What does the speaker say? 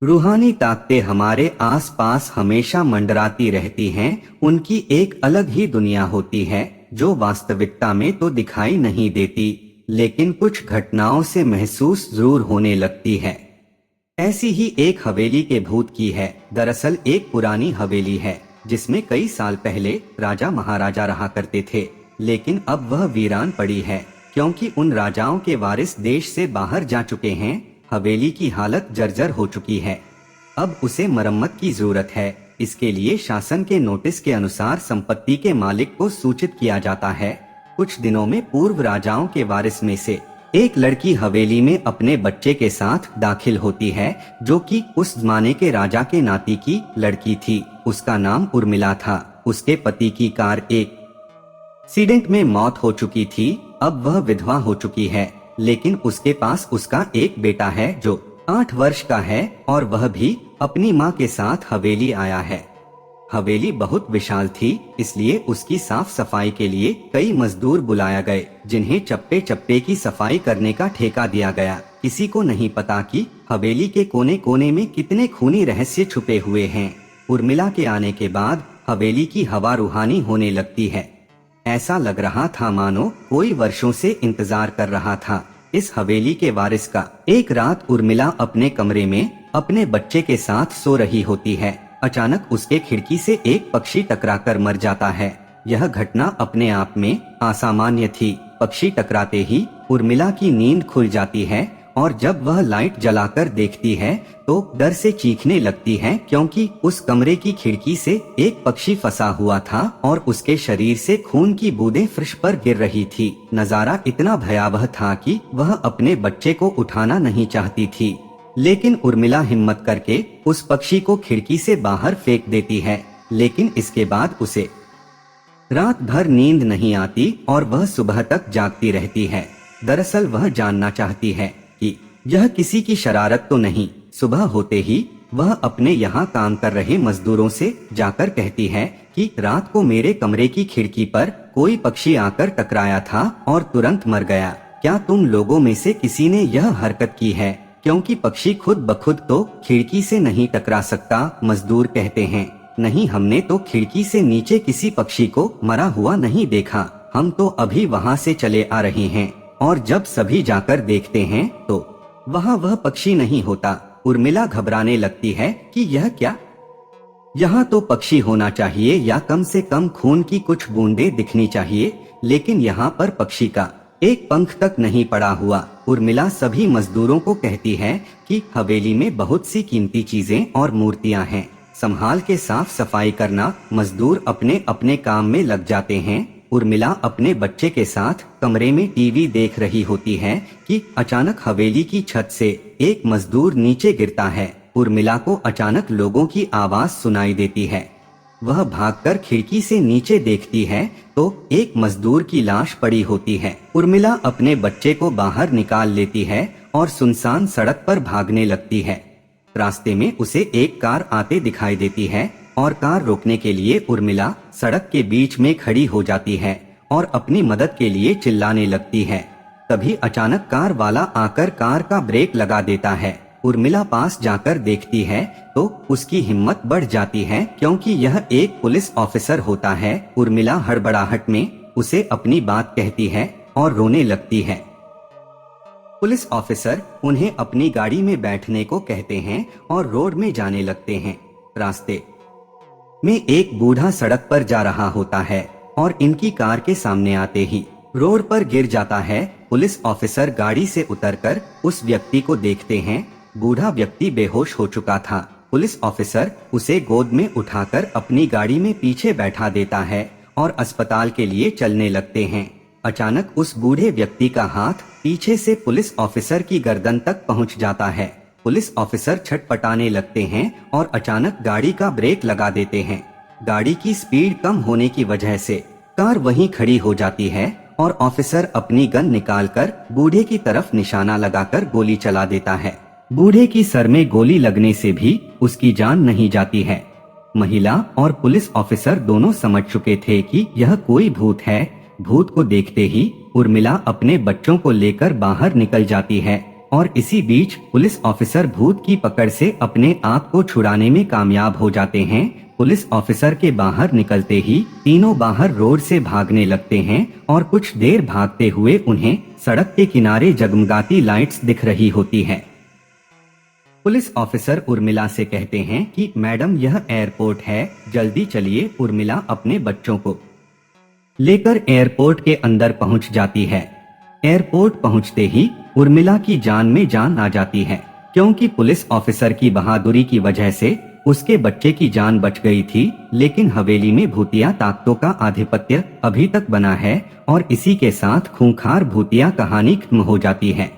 रूहानी ताकतें हमारे आसपास हमेशा मंडराती रहती हैं। उनकी एक अलग ही दुनिया होती है जो वास्तविकता में तो दिखाई नहीं देती, लेकिन कुछ घटनाओं से महसूस जरूर होने लगती है। ऐसी ही एक हवेली के भूत की है। दरअसल एक पुरानी हवेली है जिसमें कई साल पहले राजा महाराजा रहा करते थे, लेकिन अब वह वीरान पड़ी है क्योंकि उन राजाओं के वारिस देश से बाहर जा चुके हैं। हवेली की हालत जर्जर हो चुकी है। अब उसे मरम्मत की जरूरत है। इसके लिए शासन के नोटिस के अनुसार संपत्ति के मालिक को सूचित किया जाता है। कुछ दिनों में पूर्व राजाओं के वारिस में से एक लड़की हवेली में अपने बच्चे के साथ दाखिल होती है, जो कि उस जमाने के राजा के नाती की लड़की थी। उसका नाम उर्मिला था। उसके पति की कार एक एक्सीडेंट में मौत हो चुकी थी। अब वह विधवा हो चुकी है, लेकिन उसके पास उसका एक बेटा है जो 8 वर्ष का है और वह भी अपनी माँ के साथ हवेली आया है। हवेली बहुत विशाल थी, इसलिए उसकी साफ सफाई के लिए कई मजदूर बुलाया गए, जिन्हें चप्पे चप्पे की सफाई करने का ठेका दिया गया। किसी को नहीं पता कि हवेली के कोने कोने में कितने खूनी रहस्य छुपे हुए हैं। उर्मिला के आने के बाद हवेली की हवा रूहानी होने लगती है। ऐसा लग रहा था मानो कोई वर्षों से इंतजार कर रहा था इस हवेली के वारिस का। एक रात उर्मिला अपने कमरे में अपने बच्चे के साथ सो रही होती है। अचानक उसके खिड़की से एक पक्षी टकराकर मर जाता है। यह घटना अपने आप में असामान्य थी। पक्षी टकराते ही उर्मिला की नींद खुल जाती है और जब वह लाइट जलाकर देखती है तो डर से चीखने लगती है, क्योंकि उस कमरे की खिड़की से एक पक्षी फंसा हुआ था और उसके शरीर से खून की बूंदें फर्श पर गिर रही थी। नजारा इतना भयावह था कि वह अपने बच्चे को उठाना नहीं चाहती थी, लेकिन उर्मिला हिम्मत करके उस पक्षी को खिड़की से बाहर फेंक देती है। लेकिन इसके बाद उसे रात भर नींद नहीं आती और वह सुबह तक जागती रहती है। दरअसल वह जानना चाहती है कि यह किसी की शरारत तो नहीं। सुबह होते ही वह अपने यहाँ काम कर रहे मजदूरों से जाकर कहती है कि रात को मेरे कमरे की खिड़की पर कोई पक्षी आकर टकराया था और तुरंत मर गया। क्या तुम लोगों में से किसी ने यह हरकत की है? क्योंकि पक्षी खुद बखुद तो खिड़की से नहीं टकरा सकता। मजदूर कहते हैं, नहीं, हमने तो खिड़की से नीचे किसी पक्षी को मरा हुआ नहीं देखा। हम तो अभी वहाँ से चले आ रहे हैं और जब सभी जाकर देखते हैं तो वहाँ वह पक्षी नहीं होता। उर्मिला घबराने लगती है कि यह क्या, यहाँ तो पक्षी होना चाहिए या कम से कम खून की कुछ बूंदें दिखनी चाहिए, लेकिन यहाँ पर पक्षी का एक पंख तक नहीं पड़ा हुआ। उर्मिला सभी मजदूरों को कहती है कि हवेली में बहुत सी कीमती चीजें और मूर्तियाँ हैं, संभाल के साफ सफाई करना। मजदूर अपने अपने काम में लग जाते हैं। उर्मिला अपने बच्चे के साथ कमरे में टीवी देख रही होती है कि अचानक हवेली की छत से एक मजदूर नीचे गिरता है। उर्मिला को अचानक लोगों की आवाज सुनाई देती है। वह भागकर खिड़की से नीचे देखती है तो एक मजदूर की लाश पड़ी होती है। उर्मिला अपने बच्चे को बाहर निकाल लेती है और सुनसान सड़क पर भागने लगती है। रास्ते में उसे एक कार आते दिखाई देती है और कार रोकने के लिए उर्मिला सड़क के बीच में खड़ी हो जाती है और अपनी मदद के लिए चिल्लाने लगती है। तभी अचानक कार वाला आकर कार का ब्रेक लगा देता है। उर्मिला पास जाकर देखती है तो उसकी हिम्मत बढ़ जाती है, क्योंकि यह एक पुलिस ऑफिसर होता है। उर्मिला हड़बड़ाहट में उसे अपनी बात कहती है और रोने लगती है। पुलिस ऑफिसर उन्हें अपनी गाड़ी में बैठने को कहते हैं और रोड में जाने लगते हैं। रास्ते में एक बूढ़ा सड़क पर जा रहा होता है और इनकी कार के सामने आते ही रोड पर गिर जाता है। पुलिस ऑफिसर गाड़ी से उतरकर उस व्यक्ति को देखते हैं। बूढ़ा व्यक्ति बेहोश हो चुका था। पुलिस ऑफिसर उसे गोद में उठाकर अपनी गाड़ी में पीछे बैठा देता है और अस्पताल के लिए चलने लगते हैं। अचानक उस बूढ़े व्यक्ति का हाथ पीछे से पुलिस ऑफिसर की गर्दन तक पहुंच जाता है। पुलिस ऑफिसर छटपटाने लगते हैं और अचानक गाड़ी का ब्रेक लगा देते हैं। गाड़ी की स्पीड कम होने की वजह से कार वहीं खड़ी हो जाती है और ऑफिसर अपनी गन निकालकर बूढ़े की तरफ निशाना लगाकर गोली चला देता है। बूढ़े की सर में गोली लगने से भी उसकी जान नहीं जाती है। महिला और पुलिस ऑफिसर दोनों समझ चुके थे कि यह कोई भूत है। भूत को देखते ही उर्मिला अपने बच्चों को लेकर बाहर निकल जाती है। और इसी बीच पुलिस ऑफिसर भूत की पकड़ से अपने आप को छुड़ाने में कामयाब हो जाते हैं। पुलिस ऑफिसर के बाहर निकलते ही तीनों बाहर रोड से भागने लगते हैं और कुछ देर भागते हुए उन्हें सड़क के किनारे जगमगाती लाइट्स दिख रही होती है। पुलिस ऑफिसर उर्मिला से कहते हैं कि मैडम यह एयरपोर्ट है, जल्दी चलिए। उर्मिला अपने बच्चों को लेकर एयरपोर्ट के अंदर पहुंच जाती है। एयरपोर्ट पहुंचते ही उर्मिला की जान में जान आ जाती है, क्योंकि पुलिस ऑफिसर की बहादुरी की वजह से उसके बच्चे की जान बच गई थी। लेकिन हवेली में भूतिया ताकतों का आधिपत्य अभी तक बना है और इसी के साथ खूंखार भूतिया कहानी खत्म हो जाती है।